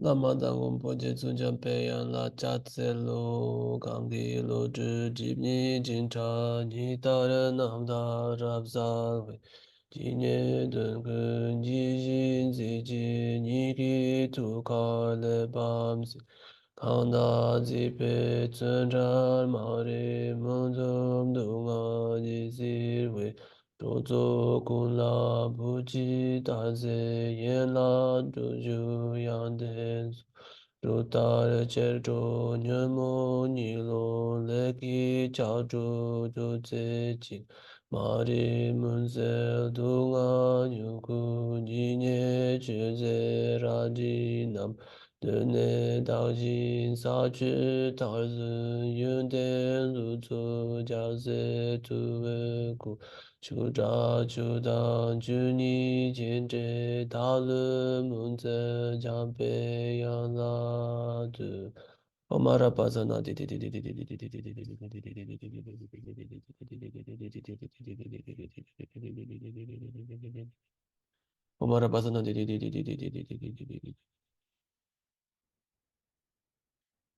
Lama dangum poje tsunjam peyan la chat se lo gangi lo zhi jib ni jin cha ni da re nam da rab za wei ji nye dun kun ji jin zi ji ni ri tu ka le bam si kang da zi pe tsun jar ma re mun zum du nga ji zir wei zhu zu kun la bu ji da ze yen la zhu ju yang den Rutare chercho nyamo nilo leki chacho jo tse chi mari munzel dunga nyuku jinye cheze raji nam dune daujin sa chu tarzun yunden lutsu jaze tuwe ku chuja chudan chuni jenje dalu munze jampe yang la du Omara Pazana Omara Pazana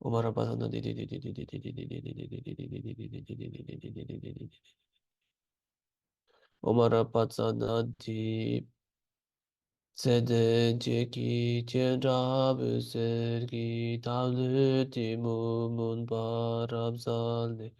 Omara Pazana Omara Pazana Sede jeki chenra sergi talu timu mun barab zale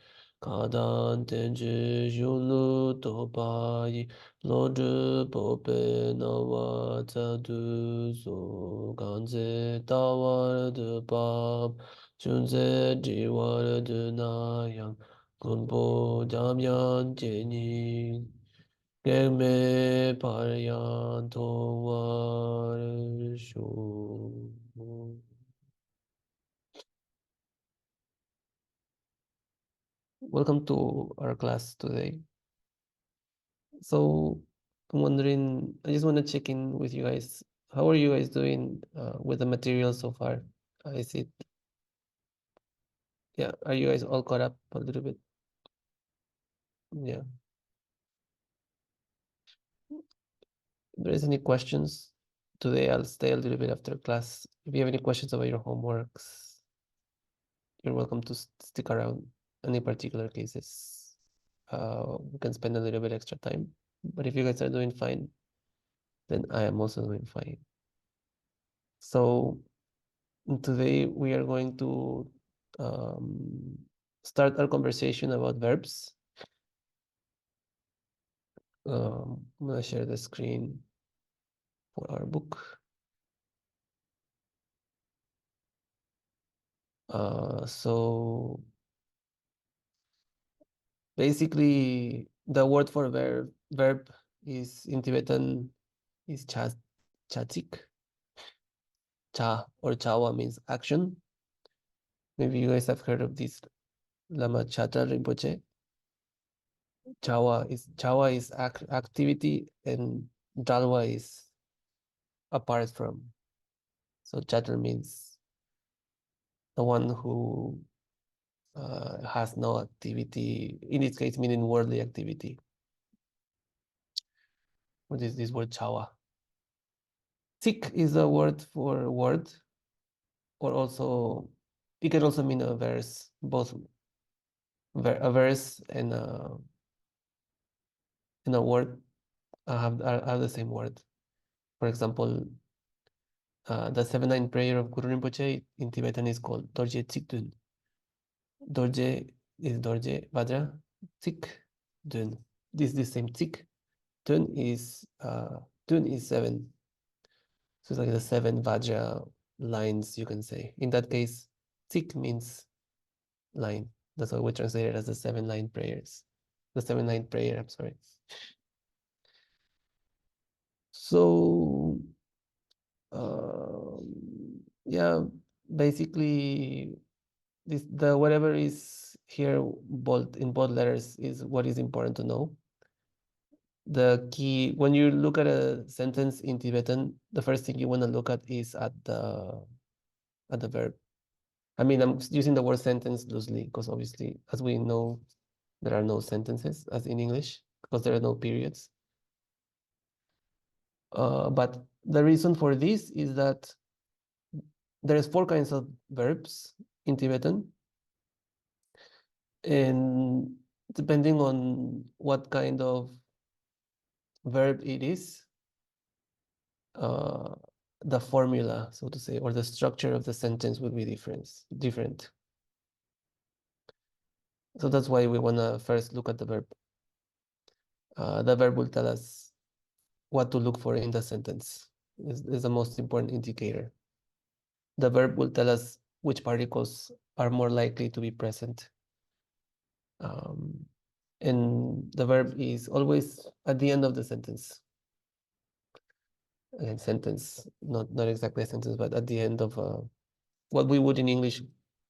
kadan tenje yulu topayi lodru pope nawa tsadu so ganze tawar de bab chunze jiwar de nayang kunpo jamyan jeni Gelme paryan tovar shu. Welcome to our class today. So I'm wondering, I just want to check in with you guys. How are you guys doing with the material so far? Is it, yeah, are you guys all caught up a little bit? Yeah. If there is any questions today, I'll stay a little bit after class. If you have any questions about your homeworks, you're welcome to stick around. Any particular cases, we can spend a little bit extra time. But if you guys are doing fine, then I am also doing fine. So today we are going to start our conversation about verbs. I'm gonna share the screen for our book. So basically, the word for verb is in Tibetan is chatik. Cha or chawa means action. Maybe you guys have heard of this Lama Chatra Rinpoche. Chawa is activity and Dalwa is apart from. So Chatra means the one who has no activity. In this case, meaning worldly activity. What is this word chawa? Tik is a word for word, or also it can also mean a verse, both a verse and a word have the same word. For example, the 7-9 prayer of Guru Rinpoche in Tibetan is called Dorje Tsikdun. Dorje is Dorje Vajra, Tsik Dun. This is the same Tsik. Dun is 7. So it's like the 7 Vajra lines, you can say. In that case, Tsik means line. That's why we translate it as the 7-line prayers. The 7-line prayer, I'm sorry. So yeah, basically the whatever is here bold in bold letters is what is important to know. The key when you look at a sentence in Tibetan, the first thing you want to look at is at the verb. I mean, I'm using the word sentence loosely because obviously, as we know, there are no sentences as in English because there are no periods. But the reason for this is that There's four kinds of verbs in Tibetan, and depending on what kind of verb it is, uh, the formula, so to say, or the structure of the sentence would be different. So that's why we want to first look at the verb. The verb will tell us what to look for in the sentence. Is the most important indicator. The verb will tell us which particles are more likely to be present. And the verb is always at the end of the sentence. Again, sentence, not exactly a sentence, but at the end of what we would in English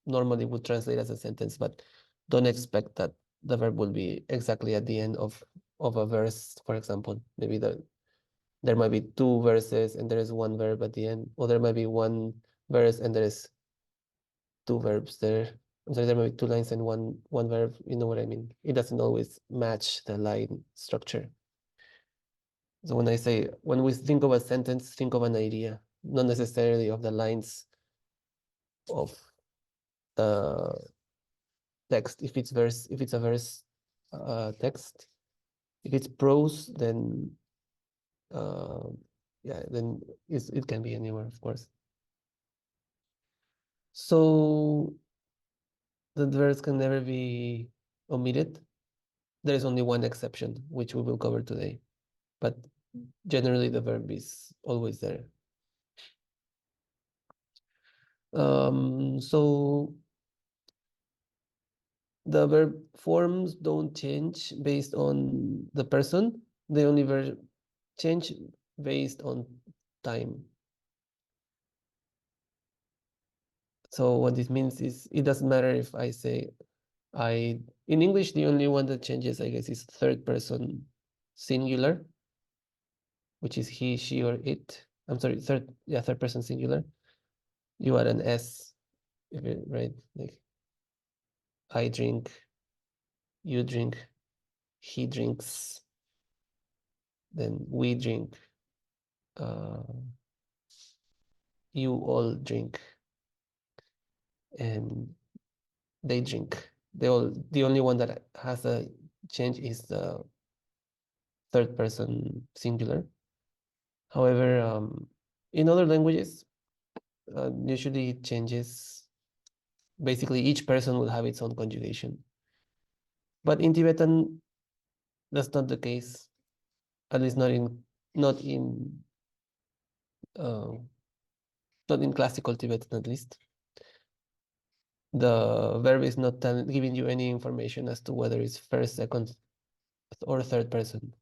normally would translate as a sentence, but don't expect that the verb will be exactly at the end of a verse, for example. Maybe there might be two verses and there is one verb at the end, or there might be one verse and there is two verbs there. I'm sorry, there might be two lines and one verb. You know what I mean? It doesn't always match the line structure. So when we think of a sentence, think of an idea, not necessarily of the lines of the text. If it's a verse text. If it's prose, then uh, yeah, then it can be anywhere, of course. So the verbs can never be omitted. There is only one exception, which we will cover today. But generally, the verb is always there. So the verb forms don't change based on the person. They only change based on time. So what this means is it doesn't matter if I say in English, the only one that changes, I guess, is third person singular, which is he, she, or it. I'm sorry, third person singular. You add an S, right? Like I drink, you drink, he drinks, then we drink, uh, you all drink, and they drink. The only one that has a change is the third person singular. However, in other languages, usually it changes. Basically, each person will have its own conjugation. But in Tibetan, that's not the case. At least not in uh, not in classical Tibetan, at least. The verb is not giving you any information as to whether it's first, second, or third person.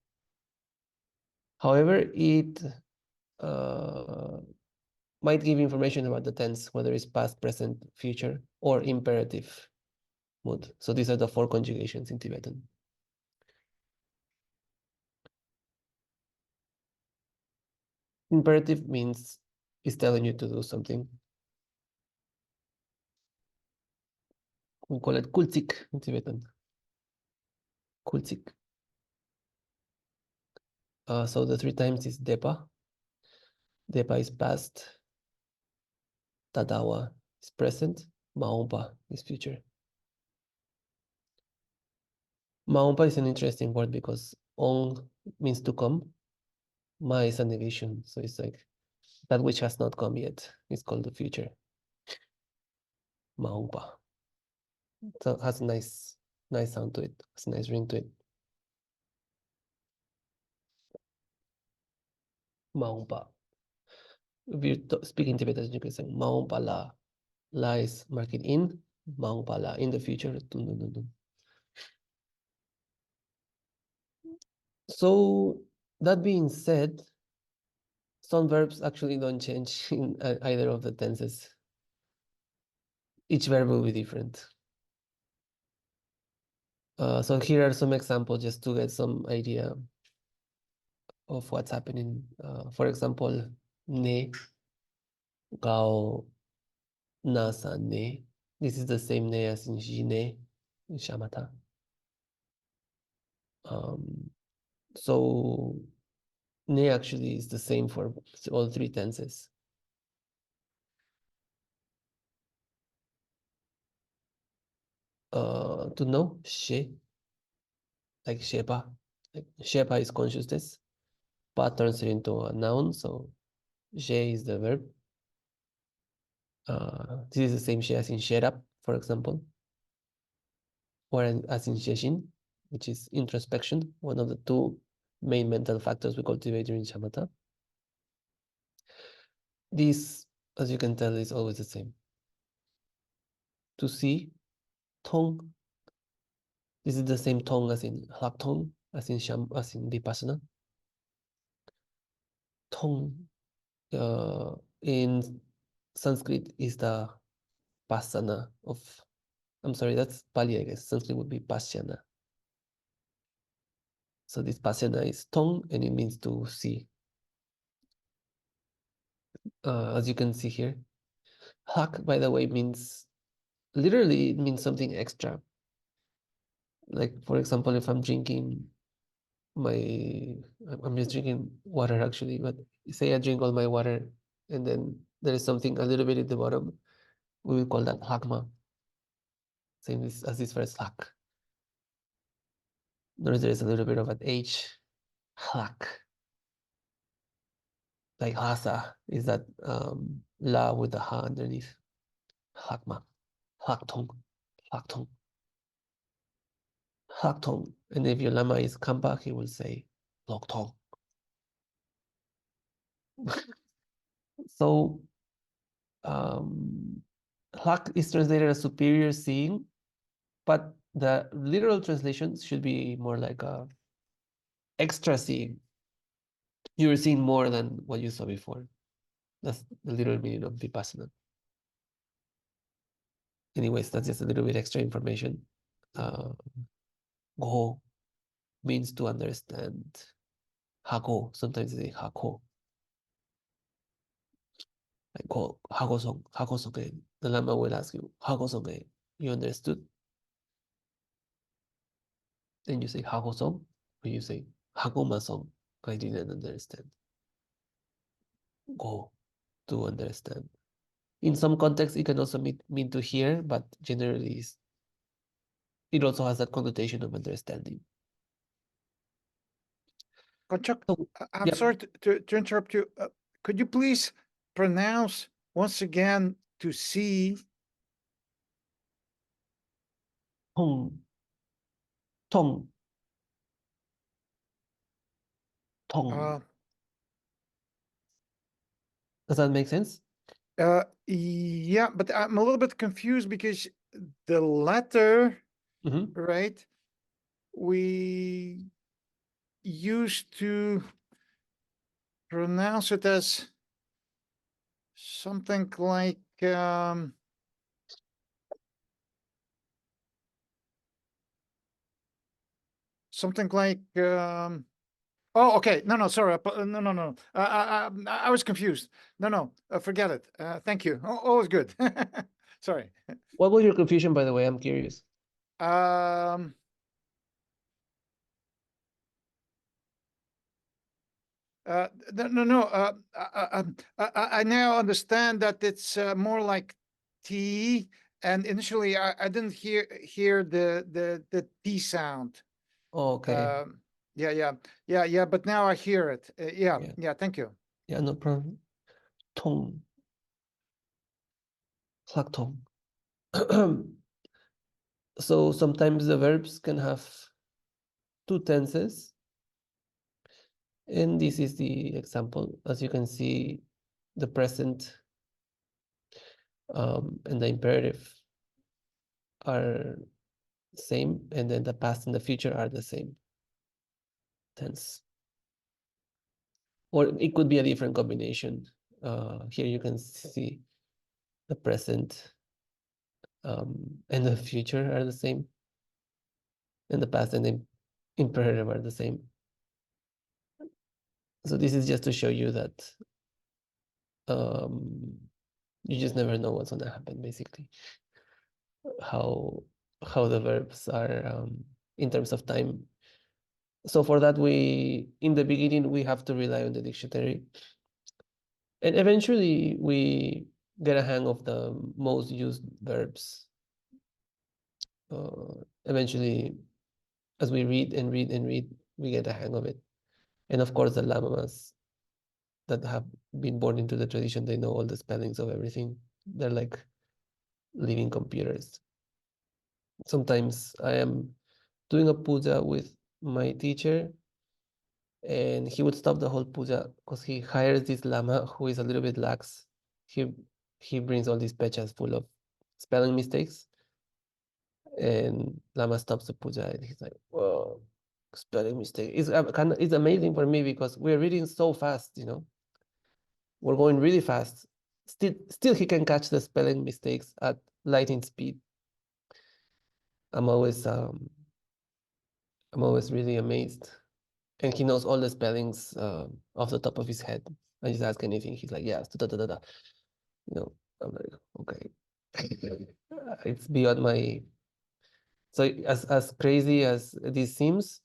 However, it uh, might give information about the tense, whether it's past, present, future, or imperative mood. So these are the four conjugations in Tibetan. Imperative means it's telling you to do something. We call it kultik in Tibetan. Kultik. So the three times is depa. Depa is past. Tadawa is present. Maompa is future. Maompa is an interesting word because ong means to come. Ma is a negation. So it's like that which has not come yet is called the future. Maompa. So it has a nice sound to it. Has a nice ring to it. Maompa. If you're speaking Tibetan, you can say Maompa la. La is marking in. Maompa la. In the future. Dun, dun, dun, dun. So that being said, some verbs actually don't change in either of the tenses. Each verb will be different. So here are some examples just to get some idea of what's happening. For example, ne, gao, na, san, ne. This is the same ne as in jine, in shamatha. So ne actually is the same for all three tenses. to know, she, like shepa. Like shepa is consciousness. Pa turns it into a noun, so she is the verb. This is the same she as in sherap, for example, or as in sheshin, which is introspection, one of the two main mental factors we cultivate during shamatha. This, as you can tell, is always the same. To see, tong. This is the same tong as in halak tong, as in vipassana. Tong, in Sanskrit is the pasana of. I'm sorry, that's Pali, I guess. Sanskrit would be pasyana. So this pasyana is tong, and it means to see. As you can see here, hak, by the way, means literally it means something extra. Like for example, if I'm drinking I'm just drinking water actually, but say I drink all my water and then there is something a little bit at the bottom, we will call that hakma. Same as this first hak. Notice there is a little bit of an H, hak. Like hasa is that la with the ha underneath. Hakma, haktong, haktong, haktong. And if your lama is kampa, he will say loktong. So hak is translated as superior seeing, but the literal translation should be more like a extra seeing. You're seeing more than what you saw before. That's the literal meaning of vipassana. Anyways, that's just a little bit extra information. Go means to understand. Hako, sometimes they say hako. Like go, hako song, the Lama will ask you, hako song, you understood? Then you say hako song, or you say hako ma song, I didn't understand. Go, to understand. In some contexts, it can also mean to hear, but generally it also has that connotation of understanding. Konchak, So, I'm yeah, sorry to interrupt you. Could you please pronounce once again to see? tong, tong, tong. Uh, Does that make sense? yeah, but I'm a little bit confused because the letter, Mm-hmm. right? We used to pronounce it as something like something like oh, okay. No, no, sorry. No, no, no. I was confused. No, no. Forget it. Thank you. All is good. Sorry. What was your confusion, by the way? I'm curious. Um. No, no, no. I now understand that it's more like T. And initially, I didn't hear the T sound. Okay. Um. Yeah, yeah, yeah, yeah. But now I hear it. Yeah, Yeah. yeah. Thank you. Yeah, no problem. Tong, plak tong. So sometimes the verbs can have two tenses. And this is the example. As you can see, the present and the imperative are same, and then the past and the future are the same tense. Or it could be a different combination. Here you can see the present and the future are the same, and the past and the imperative are the same. So this is just to show you that um, you just never know what's gonna happen, basically. How how the verbs are in terms of time. So for that, in the beginning we have to rely on the dictionary, and eventually we get a hang of the most used verbs. Eventually, as we read and read and read, we get a hang of it. And of course, the lamas that have been born into the tradition, they know all the spellings of everything. They're like living computers. Sometimes I am doing a puja with my teacher, and he would stop the whole puja because he hires this lama who is a little bit lax. He he brings all these pechas full of spelling mistakes, and lama stops the puja, and he's like, "Whoa, spelling mistake." It's amazing for me because we're reading so fast, you know. We're going really fast. Still, he can catch the spelling mistakes at lightning speed. I'm always um, I'm always really amazed. And he knows all the spellings off the top of his head. I just ask anything, he's like, yes, da da da da. You know, I'm like, okay. It's beyond my. So as crazy as this seems,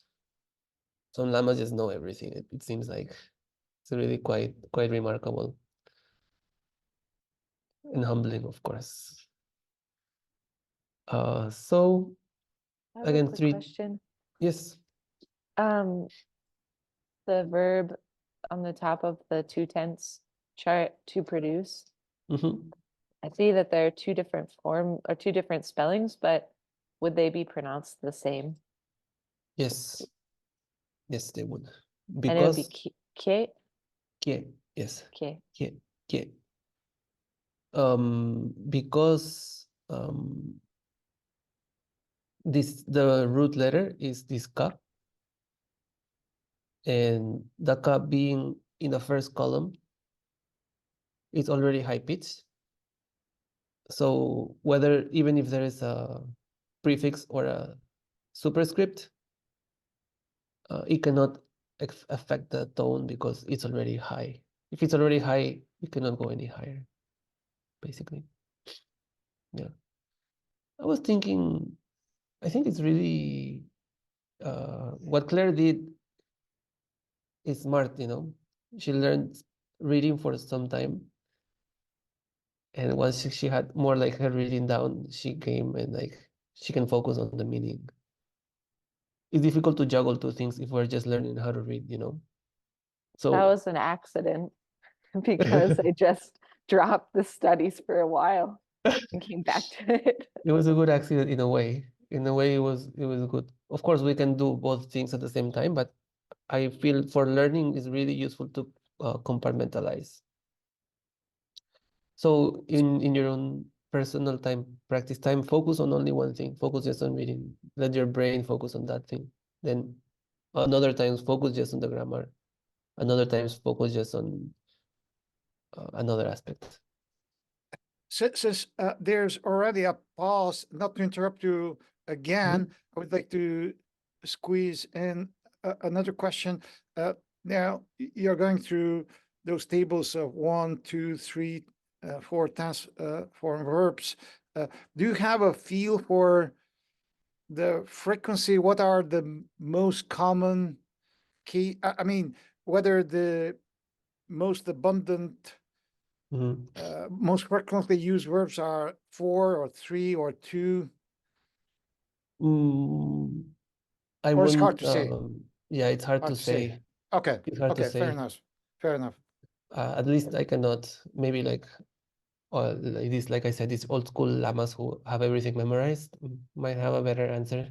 some llamas just know everything. It seems like it's really quite remarkable and humbling, of course. So I have a again, quick three. question. Yes. Um, the verb on the top of the two tense chart, to produce. Hmm. I see that there are two different form or two different spellings, but would they be pronounced the same? Yes. Yes, they would. And it would be Because ke, que, yes, ke. que. Because this the root letter is this ka, and the ka being in the first column is already high pitched. So whether even if there is a prefix or a superscript, it cannot affect the tone because it's already high. If it's already high, it cannot go any higher, basically. Yeah. I was thinking, I think it's really what Claire did is smart, you know. She learned reading for some time, and once she had more like her reading down, she came and like she can focus on the meaning. It's difficult to juggle two things if we're just learning how to read, you know. That So was an accident because I just dropped the studies for a while and came back to it. it was a good accident in a way. In a way, it was good. Of course, we can do both things at the same time, but I feel for learning is really useful to compartmentalize. So in your own personal time, practice time, focus on only one thing. Focus just on reading. Let your brain focus on that thing. Then another times focus just on the grammar. Another times focus just on another aspect. Since there's already a pause, not to interrupt you again, Mhm. I would like to squeeze in another question. Now you're going through those tables of one, two, three, four task form verbs. Do you have a feel for the frequency? What are the most common key? I mean, whether the most abundant Mhm. most frequently used verbs are four or three or two, Mm, I or it's hard wouldn't. to say. Yeah, it's hard to Hard to say. say. Okay, It's hard to okay, fair say. enough. Fair enough. At least I cannot. Maybe like, like this, like I said, these old school lamas who have everything memorized might have a better answer.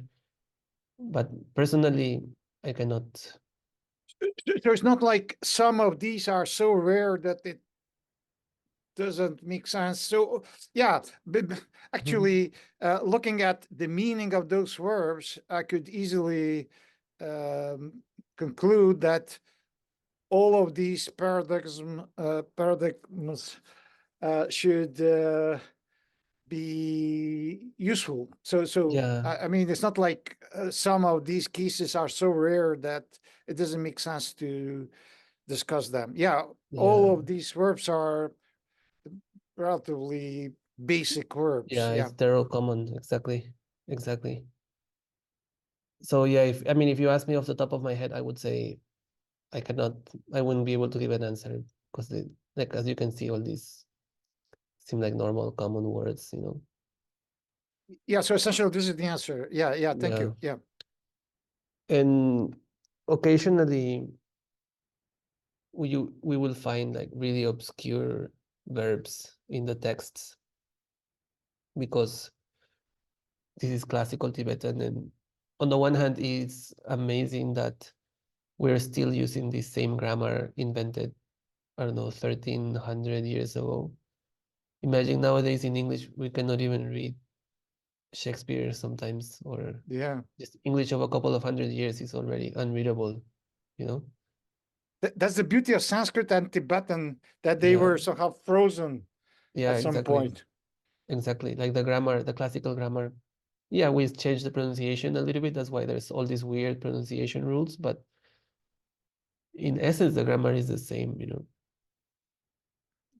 But personally, I cannot. So it's not like some of these are so rare that it doesn't make sense. So yeah, Mhm. actually, looking at the meaning of those verbs, I could easily um, conclude that all of these paradigms should be useful. So Yeah, I mean, it's not like some of these cases are so rare that it doesn't make sense to discuss them. Yeah, all yeah, of these verbs are relatively basic verbs. yeah. Yeah. They're all common. Exactly, exactly. So yeah, if I mean, if you ask me off the top of my head, I would say I cannot. I wouldn't be able to give an answer because like as you can see, all these seem like normal common words, you know. Yeah, so essentially this is the answer. Yeah, thank Yeah. you. Yeah. And occasionally we will find like really obscure verbs in the texts because this is classical Tibetan, and on the one hand it's amazing that we're still using the same grammar invented, I don't know, 1300 years ago. Imagine nowadays in English we cannot even read Shakespeare sometimes, or Yeah. just English of a couple of hundred years is already unreadable, you know? That's the beauty of Sanskrit and Tibetan, that they Yeah, were somehow frozen yeah, at some exactly. point. Exactly. Like the grammar, the classical grammar. Yeah, we changed the pronunciation a little bit. That's why there's all these weird pronunciation rules, but in essence, the grammar is the same, you know.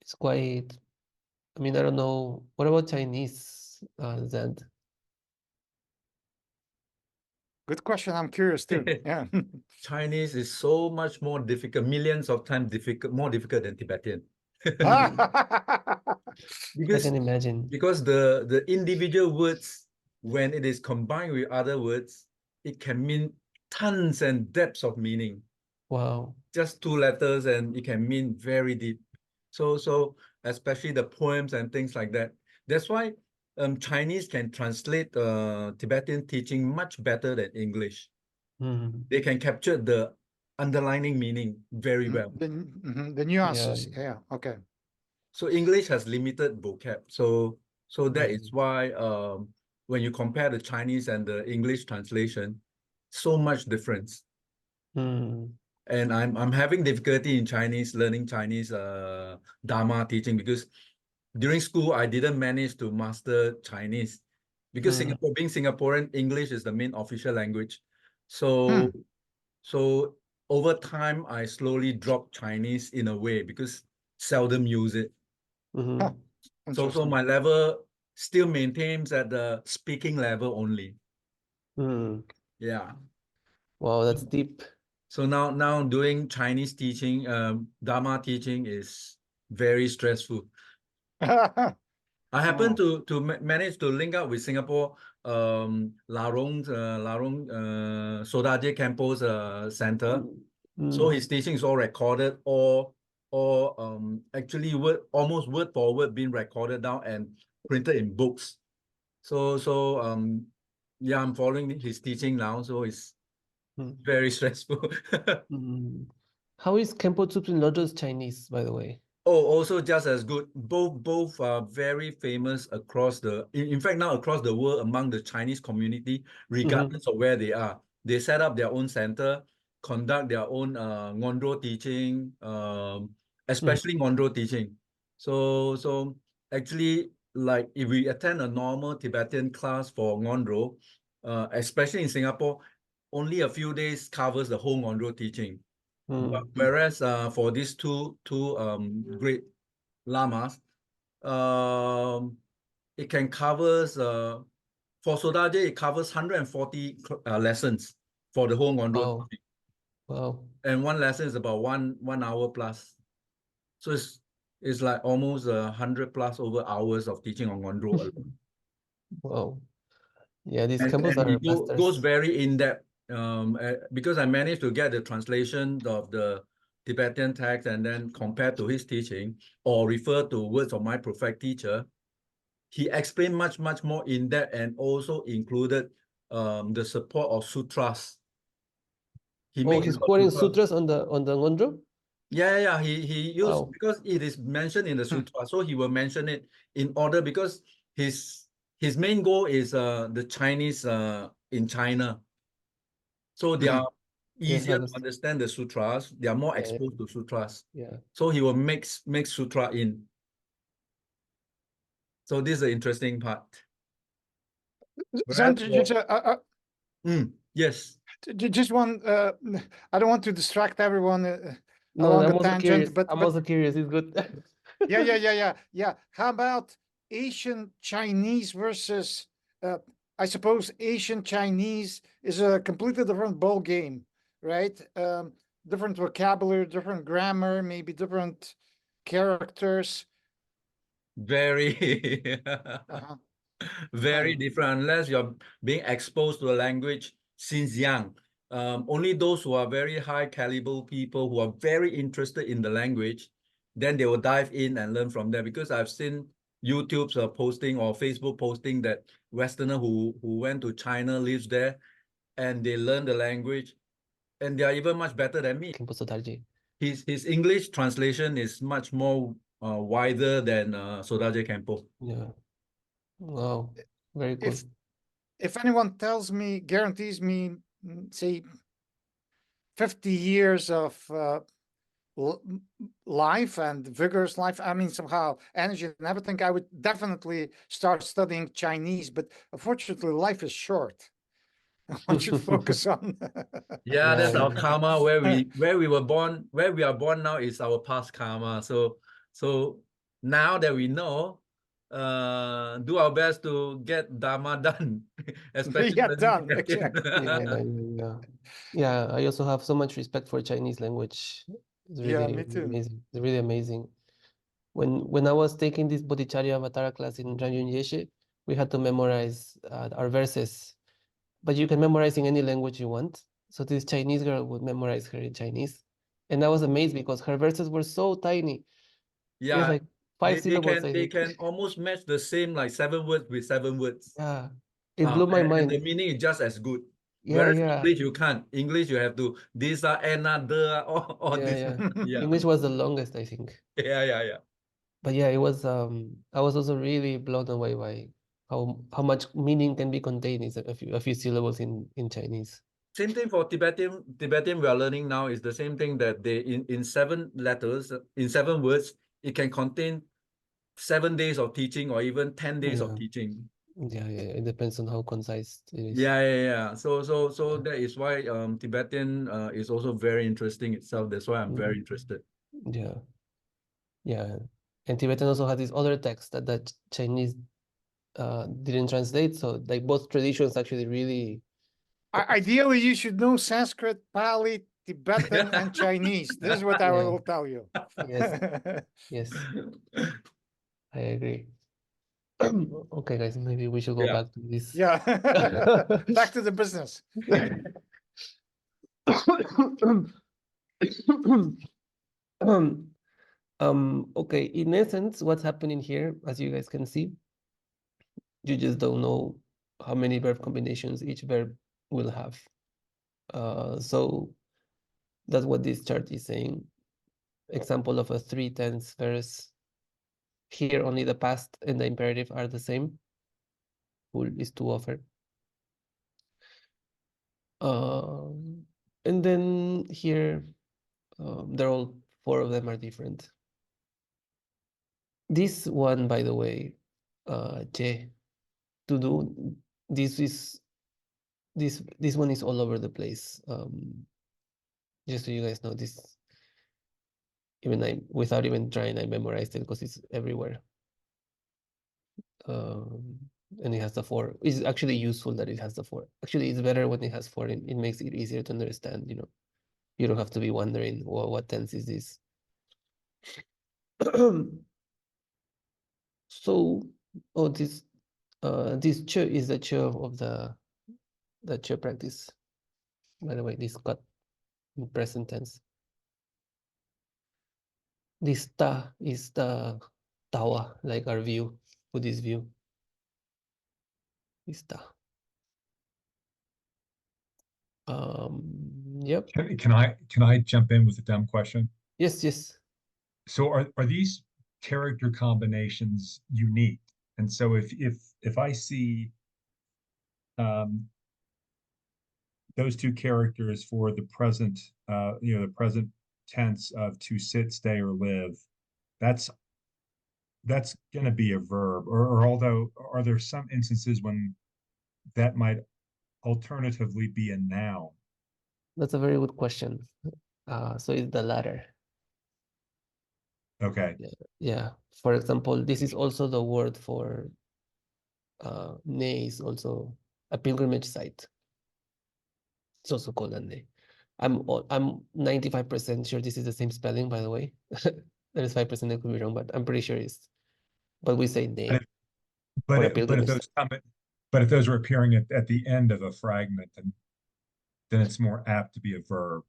It's quite, I mean, I don't know. What about Chinese, Zand? Good question. I'm curious too. Yeah. Chinese is so much more difficult, millions of times more difficult than Tibetan. I Because can imagine. the individual words, when it is combined with other words, it can mean tons and depths of meaning. Wow. Just two letters and it can mean very deep. So especially the poems and things like that. That's why Chinese can translate Tibetan teaching much better than English. Mhm. They can capture the underlining meaning very well. The nuances. Yeah. Okay. So English has limited vocab. So that is Mhm. why when you compare the Chinese and the English translation, so much difference. Mhm. And I'm having difficulty in Chinese, learning Chinese Dharma teaching, because during school I didn't manage to master Chinese, because Mhm. Singapore, being Singaporean, English is the main official language. Hmm. So over time I slowly dropped Chinese in a way because seldom use it. Huh. Mhm. So Interesting. my level still maintains at the speaking level only. Mhm. Yeah. Wow, that's deep. So now doing Chinese teaching, Dharma teaching is very stressful. I happen Oh. to manage to link up with Singapore Larong Sodaje Campus Center. So Mhm. his teaching is all recorded, or actually almost word for word being recorded down and printed in books. So yeah, I'm following his teaching now, so it's Mhm. very stressful. Mhm. How is Kempo Tsupin Lodge's Chinese, by the way? Oh, also just as good. Both are very famous across in fact, now across the world among the Chinese community, Mhm. regardless of where they are. They set up their own center, conduct their own Ngondro teaching, Mhm. especially Ngondro teaching. So actually, like if we attend a normal Tibetan class for Ngondro, especially in Singapore, only a few days covers the whole Ngondro teaching. Mhm. Whereas for these two great lamas, um, it can covers for Sodaje it covers 140 lessons for the whole Ngondro Wow. teaching. Wow. And one lesson is about one hour plus. So it's like almost 100 plus over hours of teaching on Ngondro alone. Wow. Yeah, these And Kempos he are goes masters. very in depth because I managed to get the translation of the Tibetan text and then compare to his teaching or refer to words of my prophet teacher. He explained much more in depth and also included the support of sutras. He Oh, makes he's a quoting sutra. sutras on the Ngondro? Yeah. He used, Wow. because it is mentioned in the Hmm. sutra, so he will mention it in order, because his main goal is the Chinese in China. So they are Yes, easier to understand the sutras. They are more yeah, exposed to sutras. yeah. So he will mix sutra in. So this is the interesting part. Whereas Zand, yes. just one. I don't want to distract everyone No, along a I'm also tangent, curious. but I'm also curious. It's good. yeah. How about Asian Chinese versus? I suppose Asian Chinese is a completely different ball game, right? Different vocabulary, different grammar, maybe different characters. Very. Uh-huh. Very different unless you're being exposed to a language since young. Only those who are very high caliber people who are very interested in the language, then they will dive in and learn from there. Because I've seen YouTube's posting or Facebook posting that Westerner who went to China lives there and they learn the language and they are even much better than me. Kempo Sotarji. His English translation is much more wider than Sodaje Kempo. Yeah. Wow. Very cool. If anyone tells me, guarantees me, say, 50 years of life and vigorous life, I mean, somehow energy and everything, I would definitely start studying Chinese. But unfortunately, life is short. One should focus on. Yeah, that's our Yeah. karma where we were born, where we are born now is our past karma. So now that we know, do our best to get Dharma done, especially Yeah, learning done, Tibetan. Yeah. Yeah, I also have so much respect for Chinese language. It's Yeah, really me too. amazing. It's really amazing. When I was taking this Bodhicharya Avatara class in Rangyun Yeshe, we had to memorize our verses. But you can memorize in any language you want. So this Chinese girl would memorize her in Chinese. And I was amazed because her verses were so tiny. It was Yeah, like five syllables, I they think. can almost match the same like 7 words with 7 words. Yeah. It blew my And the mind. meaning is just as good. Yeah, Whereas yeah. English you can't. English you have to this another all Yeah, this. yeah. Yeah. English was the longest, I think. Yeah. But yeah, it was I was also really blown away by how much meaning can be contained in a few syllables in Chinese. Same thing for Tibetan we are learning now is the same thing that they in 7 letters, in 7 words, it can contain 7 days of teaching or even 10 days of Yeah. teaching. Yeah, yeah. It depends on how concise it is. Yeah. So Yeah. that is why Tibetan is also very interesting itself. That's why I'm very Mhm. interested. Yeah. Yeah. And Tibetan also had this other text that Chinese didn't translate. So like both traditions actually really Ideally, you should know Sanskrit, Pali, Tibetan, and Chinese. This is what I Yeah. will tell you. Yes. Yes, I agree. Okay, guys, maybe we should go Yeah. back to this. Yeah. Back to the business. Okay, in essence, what's happening here, as you guys can see, you just don't know how many verb combinations each verb will have. So that's what this chart is saying. Example of a 3 tense verse. Here, only the past and the imperative are the same. Who is to offer. And then here, they're all 4 of them are different. This one, by the way, che, to do, this one is all over the place. Just so you guys know, this even without even trying, I memorized it because it's everywhere. And it has the 4. It's actually useful that it has the 4. Actually, it's better when it has 4. It makes it easier to understand. You don't have to be wondering, well, what tense is this? So, this che is the che of the che practice. By the way, this got in present tense. This ta is the tawa, like our view, Buddhist view. This ta. Yep. Can I jump in with a dumb question? Yes. So are these character combinations unique? And so if I see those 2 characters for the present, the present tense of to sit, stay, or live, that's going to be a verb. Or although, are there some instances when that might alternatively be a noun? That's a very good question. So it's the latter. Okay. Yeah. For example, this is also the word for ne is also a pilgrimage site. It's also called a ne. I'm 95% sure this is the same spelling, by the way. There is 5% that could be wrong, but I'm pretty sure it's. But we say ne. But or a but if pilgrimage. those are appearing at the end of a fragment, then it's more apt to be a verb.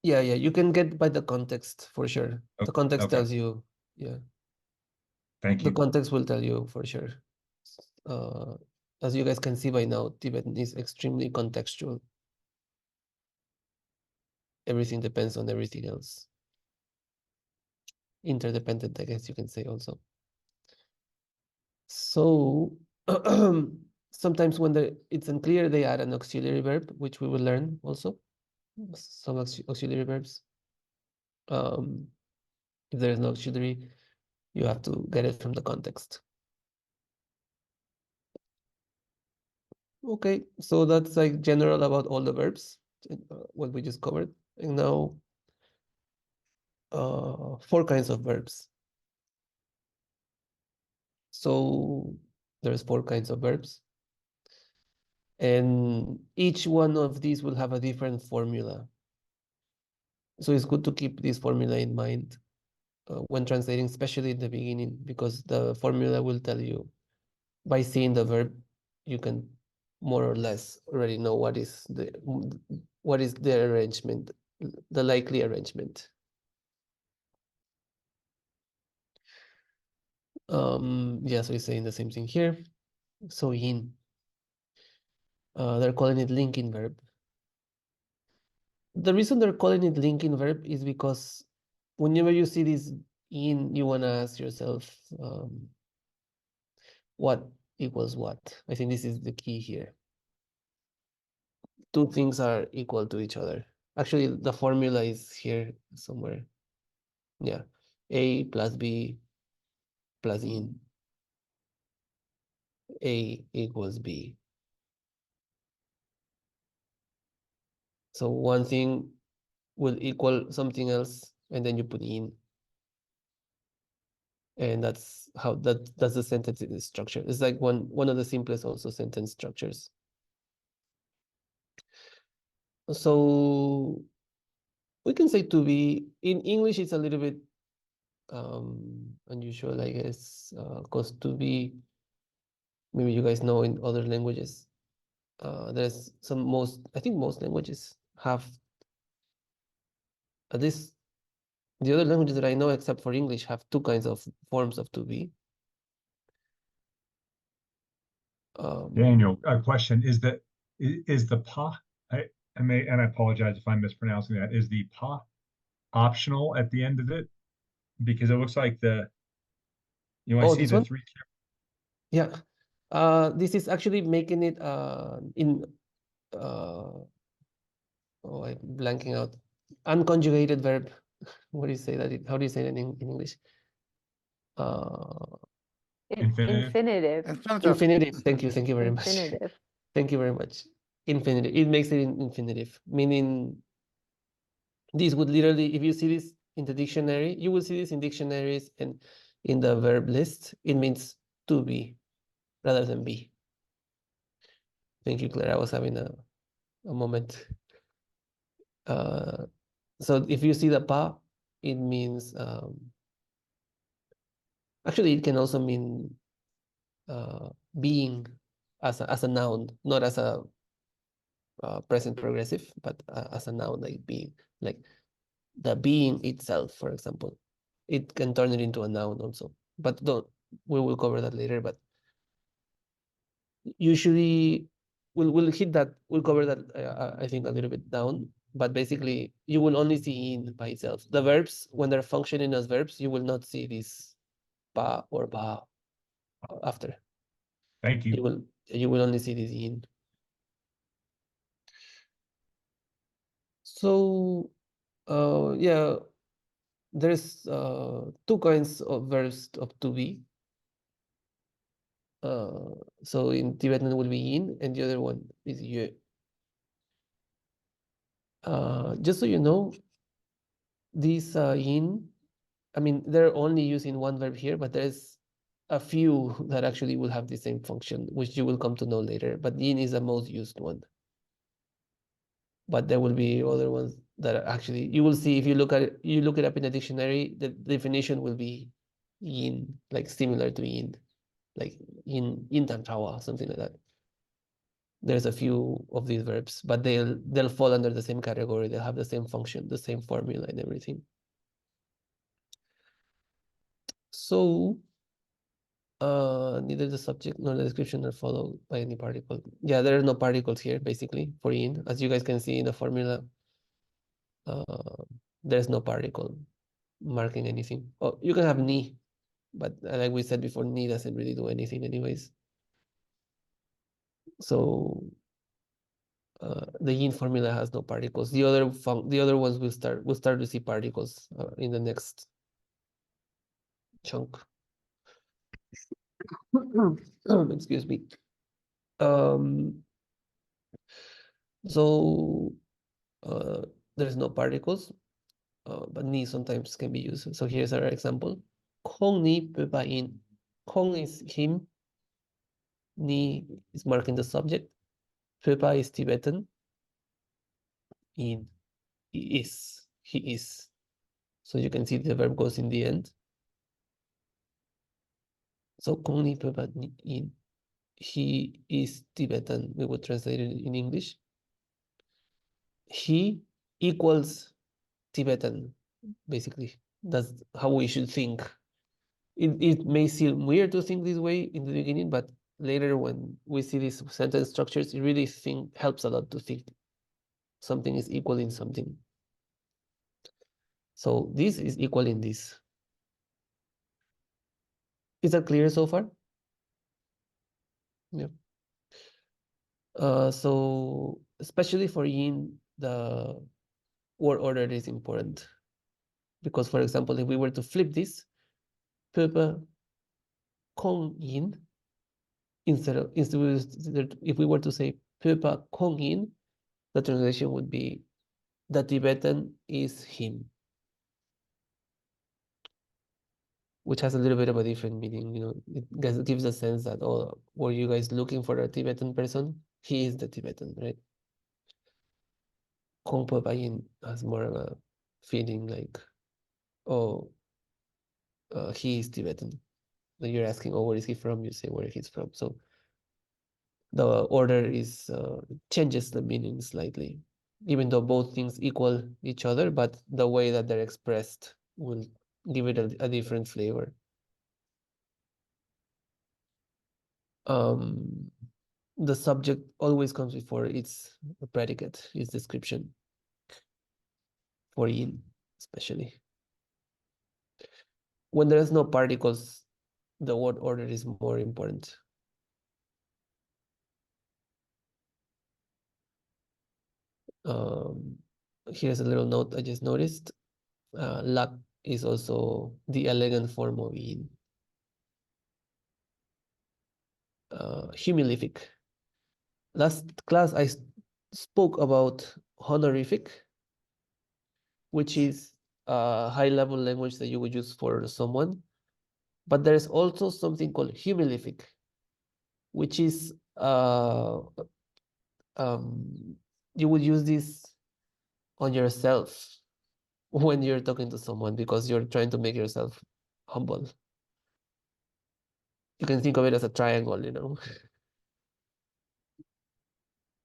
Yeah, you can get by the context for sure. The context Okay. tells you, yeah, Thank the you. context will tell you for sure. As you guys can see by now, Tibetan is extremely contextual. Everything depends on everything else. Interdependent, I guess you can say also. So sometimes when it's unclear, they add an auxiliary verb, which we will learn also. Some auxiliary verbs. If there is no auxiliary, you have to get it from the context. Okay, so that's like general about all the verbs, what we just covered. And now, 4 kinds of verbs. So there's 4 kinds of verbs. And each one of these will have a different formula. So it's good to keep this formula in mind when translating, especially in the beginning, because the formula will tell you, by seeing the verb, you can more or less already know what is the arrangement, the likely arrangement. Yeah, so he's saying the same thing here. So in, they're calling it linking verb. The reason they're calling it linking verb is because whenever you see this in, you want to ask yourself, what equals what? I think this is the key here. 2 things are equal to each other. Actually, the formula is here somewhere. Yeah, A plus B plus in. A equals B. So one thing will equal something else, and then you put in. And that's how that's the sentence structure. It's like one of the simplest also sentence structures. So we can say to be. In English, it's a little bit unusual, I guess, because to be, maybe you guys know in other languages, there's I think most languages have, at least the other languages that I know except for English, have 2 kinds of forms of to be. Daniel, a question is the pa, and I apologize if I'm mispronouncing that. Is the pa optional at the end of it? Because it looks like I Oh, see this the one? 3. Yeah. This is actually making it in oh, I'm blanking out. Unconjugated verb. What do you say that? How do you say that in English? Infinitive. Infinitive. Infinitive. Thank you very much. Infinitive. Thank you very much. Infinitive. It makes it in infinitive, meaning this would literally, if you see this in the dictionary, you will see this in dictionaries and in the verb list. It means to be rather than be. Thank you, Claire. I was having a moment. So if you see the pa, it means actually it can also mean being as a noun, not as a present progressive, but as a noun, like being, like the being itself, for example. It can turn it into a noun also, but we will cover that later. But usually we'll hit that, we'll cover that, I think, a little bit down. But basically, you will only see in by itself. The verbs, when they're functioning as verbs, you will not see this pa or ba after. Thank you. You will only see this in. So, yeah, there's 2 kinds of verbs of to be. So in Tibetan will be in, and the other one is yue. Just so you know, these in, I mean, they're only using one verb here, but there's a few that actually will have the same function, which you will come to know later. But yin is the most used one. But there will be other ones that are actually, you will see if you look at it, you look it up in a dictionary, the definition will be yin, like similar to yin, like in tan chawa, something like that. There's a few of these verbs, but they'll fall under the same category. They'll have the same function, the same formula and everything. So neither the subject nor the description are followed by any particle. Yeah, there are no particles here, basically, for yin. As you guys can see in the formula, there's no particle marking anything. Oh, you can have ni, but like we said before, ni doesn't really do anything anyways. So the yin formula has no particles. The other ones will start to see particles in the next chunk. Excuse me. So there's no particles, but ni sometimes can be used. So here's our example. Kong ni pepa in. Kong is him. Ni is marking the subject. Pepa is Tibetan. In he is. He is. So you can see the verb goes in the end. So Kong ni pepa in. He is Tibetan. We would translate it in English. He equals Tibetan, basically. That's how we should think. It may seem weird to think this way in the beginning, but later when we see these sentence structures, it really helps a lot to think something is equal in something. So this is equal in this. Is that clear so far? Yeah. So especially for yin, the word order is important. Because for example, if we were to flip this, pepe kong yin, if we were to say pepe kong yin, the translation would be the Tibetan is him, which has a little bit of a different meaning. You know, it gives a sense that, oh, were you guys looking for a Tibetan person? He is the Tibetan, right? Kongpo Bayin has more of a feeling like, oh, he is Tibetan. When you're asking, oh, where is he from? You say where he's from. So the order is changes the meaning slightly, even though both things equal each other, but the way that they're expressed will give it a different flavor. The subject always comes before its predicate, its description, for yin especially. When there is no particles, the word order is more important. Here's a little note I just noticed. Luck is also the elegant form of yin. Humilific. Last class I spoke about honorific, which is a high level language that you would use for someone. But there's also something called humilific, which is you would use this on yourself when you're talking to someone because you're trying to make yourself humble. You can think of it as a triangle, you know.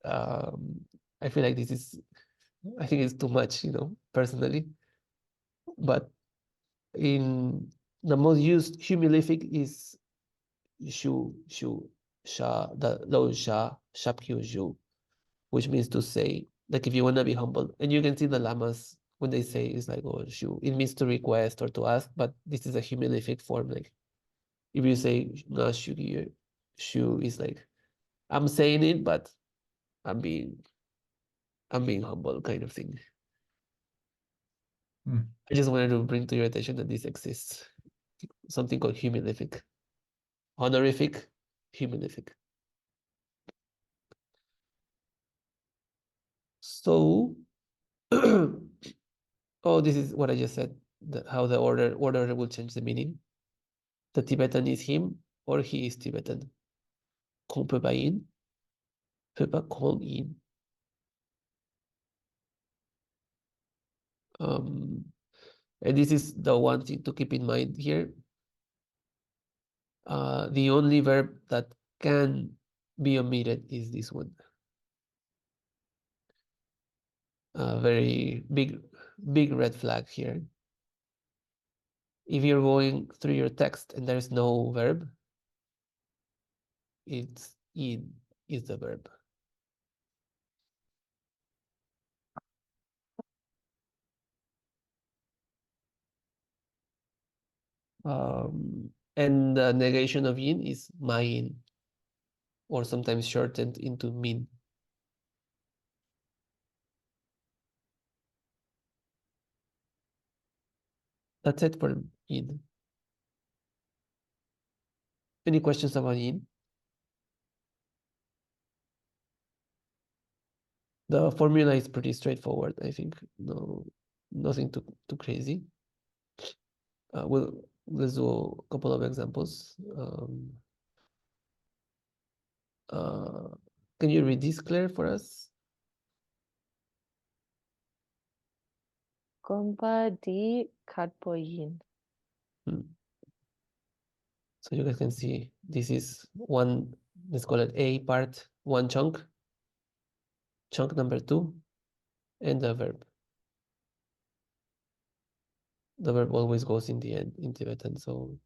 I feel like I think it's too much, you know, personally. But in the most used humilific is shu, sha, the low sha, shapkyu shu, which means to say, like if you want to be humble. And you can see the lamas when they say it's like, oh, shu, it means to request or to ask, but this is a humilific form. Like if you say na shu, shu is like, I'm saying it, but I'm being humble kind of thing. I just wanted to bring to your attention that this exists. Something called humilific. Honorific, humilific. So, oh, this is what I just said, how the order will change the meaning. The Tibetan is him or he is Tibetan. Qu'on peut pas in, peut pas qu'on in. And this is the one thing to keep in mind here. The only verb that can be omitted is this one. Very big red flag here. If you're going through your text and there's no verb, it's in is the verb. And the negation of yin is mayin, or sometimes shortened into min. That's it for yin. Any questions about yin? The formula is pretty straightforward, I think. No, nothing too crazy. Let's do a couple of examples. Can you read this, Claire, for us? Gompa di katpo yin. So you guys can see this is one, let's call it A part, one chunk number 2, and the verb. The verb always goes in the end in Tibetan, so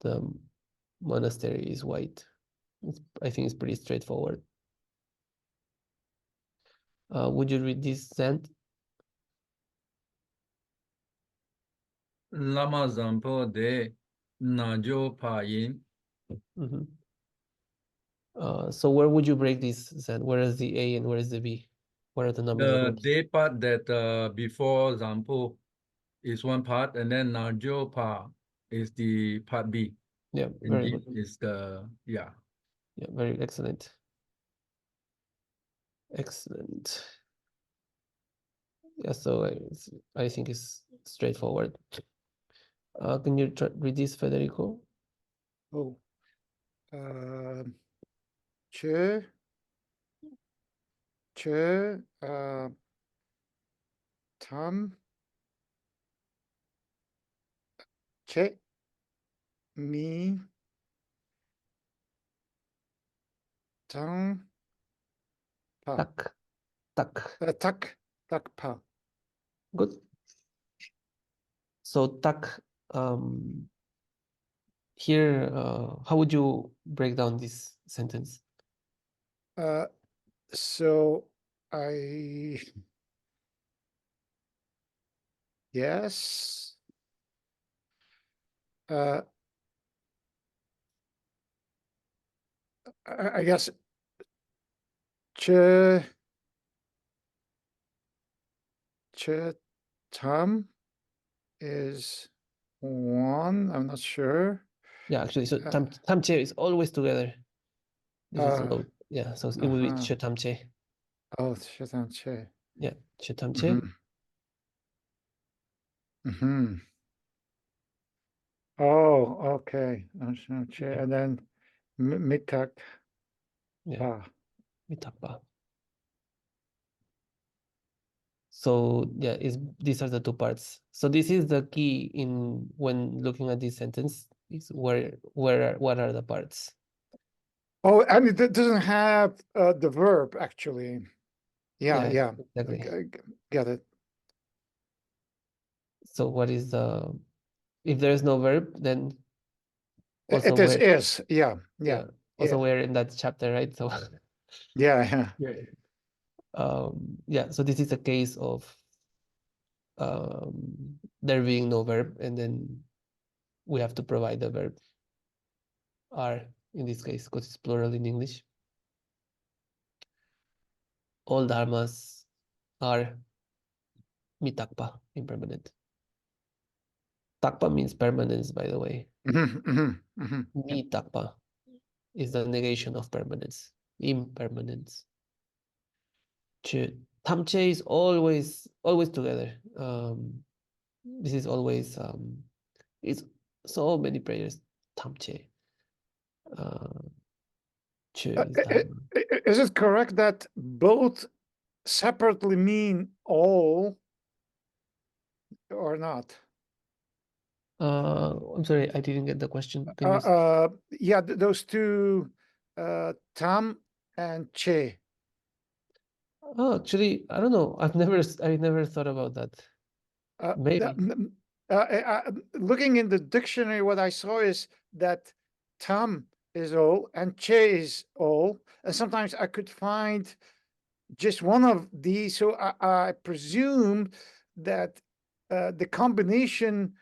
the monastery is white. I think it's pretty straightforward. Would you read this, Zant? Lama zampo de najo pa yin. So where would you break this, Zant? Where is the A and where is the B? What are the numbers of The words? day part that before zampo is one part, and then najo pa is the part B. Yeah, And very yin good. is the Yeah, very excellent. Excellent. Yeah, so I think it's straightforward. Can you read this, Federico? Oh. Che. Tam. Che. Mi. Tang. Pa. Tak. Tak. Tak pa. Good. So tak, here, how would you break down this sentence? So yes. I guess che tam is one. I'm not sure. Yeah, actually, so tamche is always together. This is the note. Yeah, so it would be che tamche. Oh, che tamche. Yeah, che tamche. Oh, okay. And then mitak Yeah, pa. mitakpa. So yeah, these are the two parts. So this is the key in when looking at this sentence is what are the parts? Oh, and it doesn't have the verb actually. Yeah. Exactly. Get it. So what is if there is no verb, then also It is. Yeah. Also we're in that chapter, right? So Yeah. yeah, so this is a case of there being no verb, and then we have to provide the verb are in this case because it's plural in English. All dharmas are mitakpa, impermanent. Takpa means permanence, by the way. Mitakpa is the negation of permanence, impermanence. Tamche is always together. This is always it's so many prayers. Tamche. Is it correct that both separately mean all or not? I'm sorry, I didn't get the question. Can you? Yeah, those two, Tam and Che. Oh, actually, I don't know. I never thought about that. Maybe. Looking in the dictionary, what I saw is that Tam is all and Che is all, and sometimes I could find just one of these. So I presume that the combination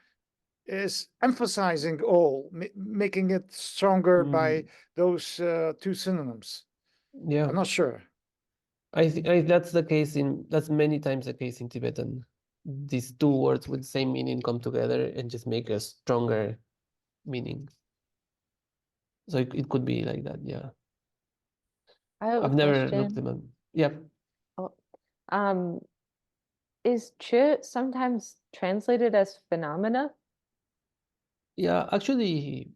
is emphasizing all, making it stronger by those two synonyms. Yeah, I'm not sure. I think that's the case that's many times the case in Tibetan. These two words with the same meaning come together and just make a stronger meaning. So it could be like that, yeah. I have a I've never looked question. them up. Yeah. Oh, um, is ch sometimes translated as phenomena? Yeah, actually,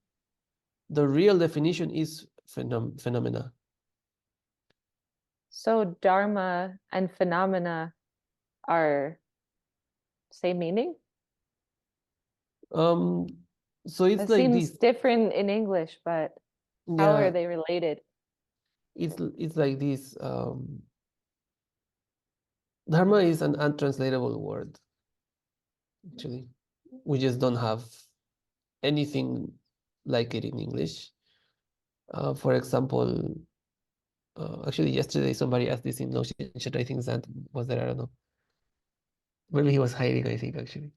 the real definition is phenomena. So dharma and phenomena are same meaning? Um, so it's It like seems this. different in English, but how are Yeah, they related? it's like this. Dharma is an untranslatable word, actually. We just don't have anything like it in English. For example, actually yesterday somebody asked this in Notion. Should I think Zant was there? I don't know. Maybe he was hiding, I think, actually.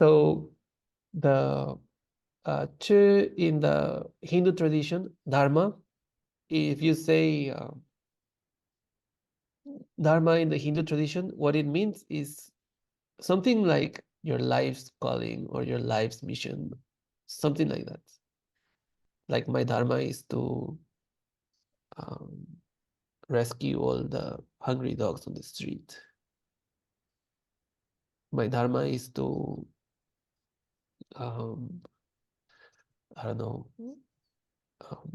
So the Che in the Hindu tradition, Dharma, if you say Dharma in the Hindu tradition, what it means is something like your life's calling or your life's mission, something like that. Like my Dharma is to um, rescue all the hungry dogs on the street. My Dharma is to, um, I don't know,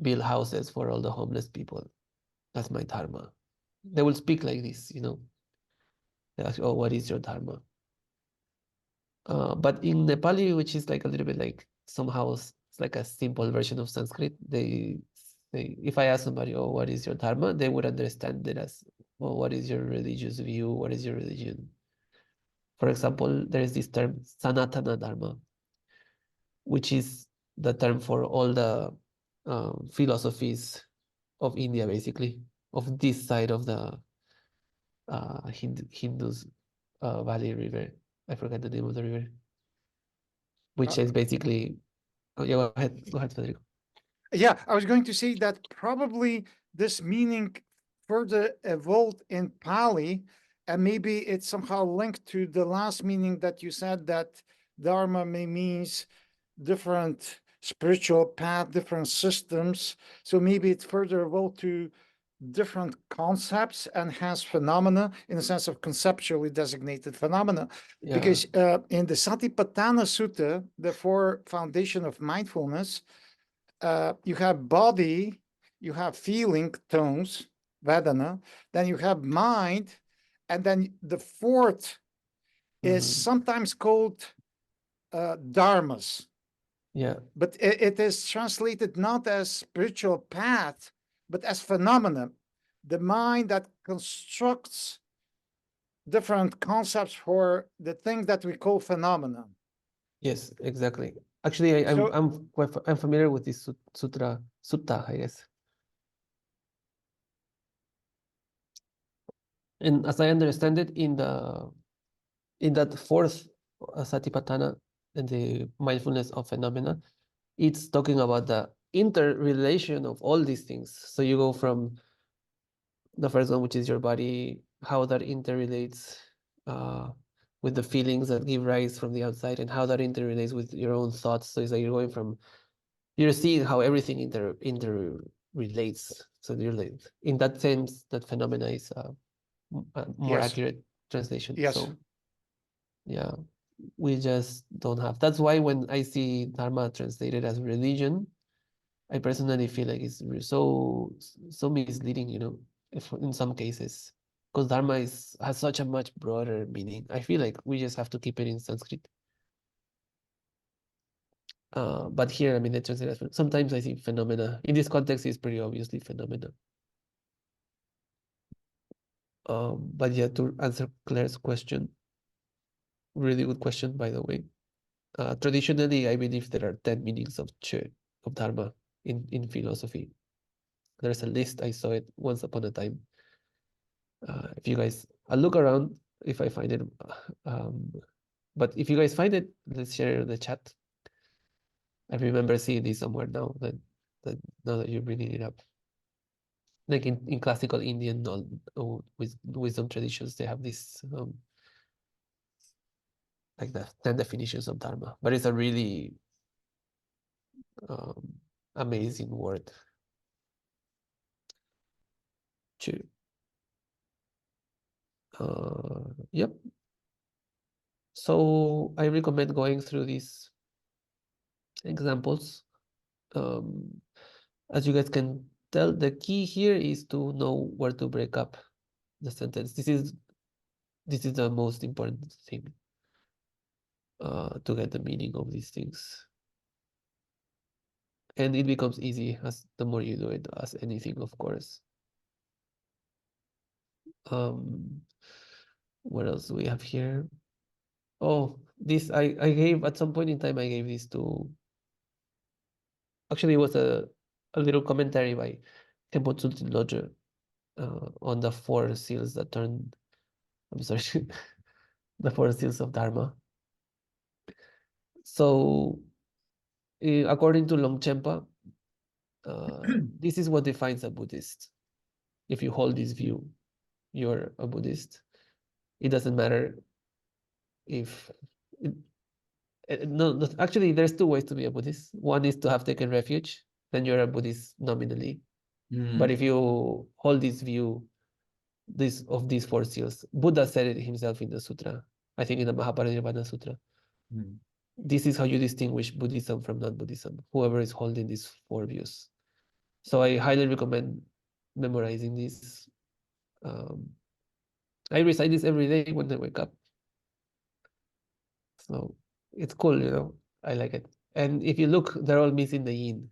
build houses for all the homeless people. That's my Dharma. They will speak like this, you know. They ask, oh, what is your Dharma? But in Nepali, which is like a little bit like somehow it's like a simple version of Sanskrit, they say, if I ask somebody, oh, what is your Dharma? They would understand it as, well, what is your religious view? What is your religion? For example, there is this term Sanatana Dharma, which is the term for all the philosophies of India, basically, of this side of the Hindus Valley River. I forgot the name of the river, which is basically. Oh, yeah, go ahead, Federico. Yeah, I was going to say that probably this meaning further evolved in Pali, and maybe it's somehow linked to the last meaning that you said, that Dharma may means different spiritual path, different systems. So maybe it further evolved to different concepts and has phenomena in the sense of conceptually designated phenomena. Yeah, Because in the Satipatthana Sutta, the four foundation of mindfulness, you have body, you have feeling, tones, Vedana, then you have mind, and then the fourth is sometimes called dharmas. yeah, But it is translated not as spiritual path, but as phenomena. The mind that constructs different concepts for the thing that we call phenomena. yes, exactly. Actually, So I'm familiar with this sutta, I guess. And as I understand it, in that fourth Satipatthana and the mindfulness of phenomena, it's talking about the interrelation of all these things. So you go from the first one, which is your body, how that interrelates with the feelings that give rise from the outside, and how that interrelates with your own thoughts. So it's like you're seeing how everything interrelates. So you're like, in that sense, that phenomena is a more yes, accurate translation. yes. So yeah, we just don't have. That's why when I see Dharma translated as religion, I personally feel like it's so misleading, you know, if in some cases, because Dharma has such a much broader meaning. I feel like we just have to keep it in Sanskrit. But here, I mean, they translate as sometimes I see phenomena. In this context, it's pretty obviously phenomena. But yeah, to answer Claire's question, really good question, by the way. Traditionally, I believe there are 10 meanings of Dharma in philosophy. There's a list, I saw it once upon a time. If you guys, I'll look around if I find it. But if you guys find it, let's share it in the chat. I remember seeing this somewhere now now that you're bringing it up. Like in classical Indian wisdom traditions, they have this like the 10 definitions of Dharma, but it's a really amazing word. True. Yep. So I recommend going through these examples. As you guys can tell, the key here is to know where to break up the sentence. This is the most important thing to get the meaning of these things. And it becomes easy as the more you do it, as anything, of course. What else do we have here? Oh, this I gave at some point in time. I gave this to. Actually, it was a little commentary by Tempo Tsultin Lodge on the 4 seals that turn. I'm sorry, the 4 seals of Dharma. So, according to Longchenpa, this is what defines a Buddhist. If you hold this view, you're a Buddhist. It doesn't matter if no, actually there's 2 ways to be a Buddhist. One is to have taken refuge, then you're a Buddhist nominally. But if you hold this view of these 4 seals, Buddha said it himself in the sutra, I think in the Mahaparinirvana Sutra. This is how you distinguish Buddhism from non-Buddhism, whoever is holding these 4 views. So I highly recommend memorizing this. I recite this every day when I wake up. So it's cool, you know. I like it. And if you look, they're all missing the yin.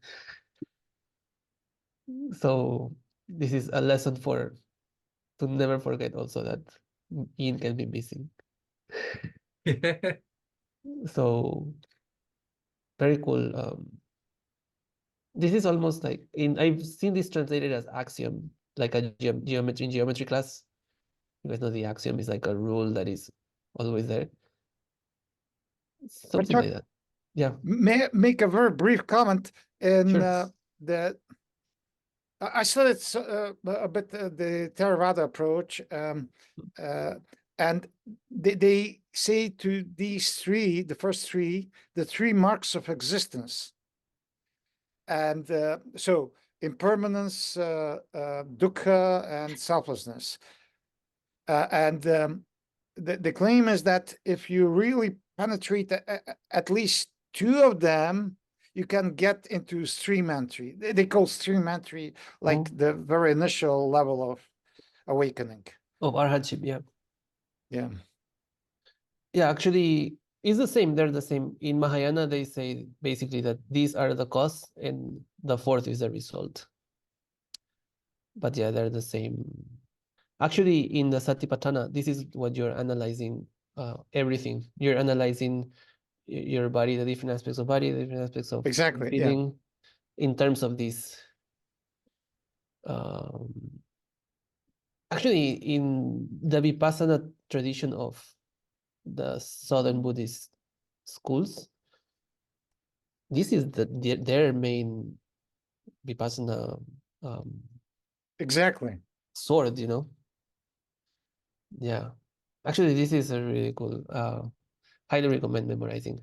So this is a lesson to never forget also that yin can be missing. So very cool. This is almost like I've seen this translated as axiom, like a geometry in geometry class. You guys know the axiom is like a rule that is always there. Something Chuck, like that. Yeah. May I make a very brief comment in Sure. I studied a bit the Theravada approach, and they say to these 3, the first 3, the 3 marks of existence. And so impermanence, dukkha, and selflessness. And the claim is that if you really penetrate at least 2 of them, you can get into stream entry. They call stream entry like the very initial level of awakening. Of arhatship, yeah. Yeah. Yeah, actually, it's the same. They're the same. In Mahayana, they say basically that these are the cause and the 4th is the result. But yeah, they're the same. Actually, in the Satipatthana, this is what you're analyzing everything. You're analyzing your body, the different aspects of body, the different aspects of Exactly, yeah. feeling in terms of this. Actually, in the Vipassana tradition of the Southern Buddhist schools, this is their main Vipassana Exactly. sword, you know? Yeah. Actually, this is a really cool, highly recommend memorizing.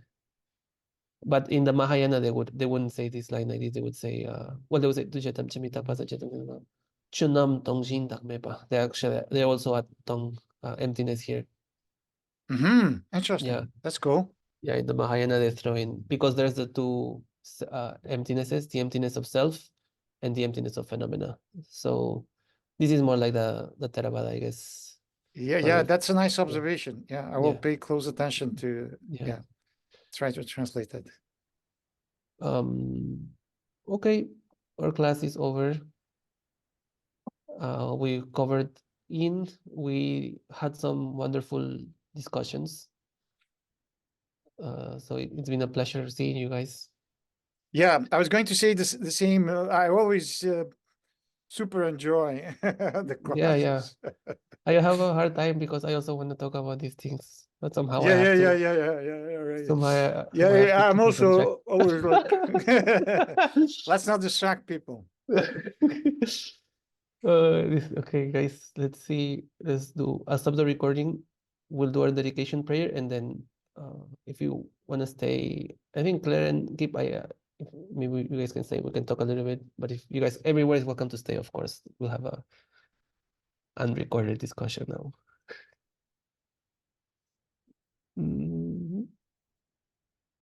But in the Mahayana, they wouldn't say this line like this. They would say, well, they would say, Tujatam Chamita Pasa Chatam Chunam Tongshin Takmepa. They also add tong emptiness here. Interesting. Yeah. That's cool. Yeah, in the Mahayana, they throw in, because there's the 2 emptinesses, the emptiness of self and the emptiness of phenomena. So this is more like the Theravada, I guess. Yeah, that's a nice observation. Yeah, I will Yeah. pay close attention to, Yeah. try to translate it. Okay, our class is over. We covered we had some wonderful discussions. So it's been a pleasure seeing you guys. Yeah, I was going to say this the same. I always super enjoy the Yeah, classes. I have a hard time because I also want to talk about these things, but somehow I Yeah, yeah, have yeah, to. yeah, yeah, yeah, right. Somehow, Yeah, I have to yeah, I'm keep it on track. also always like, let's not distract people. Okay, guys, let's see. Let's do. I'll stop the recording. We'll do our dedication prayer, and then if you want to stay, I think Claire and Kip, if maybe you guys can stay. We can talk a little bit. But if you guys, everywhere is welcome to stay. Of course, we'll have a unrecorded discussion now.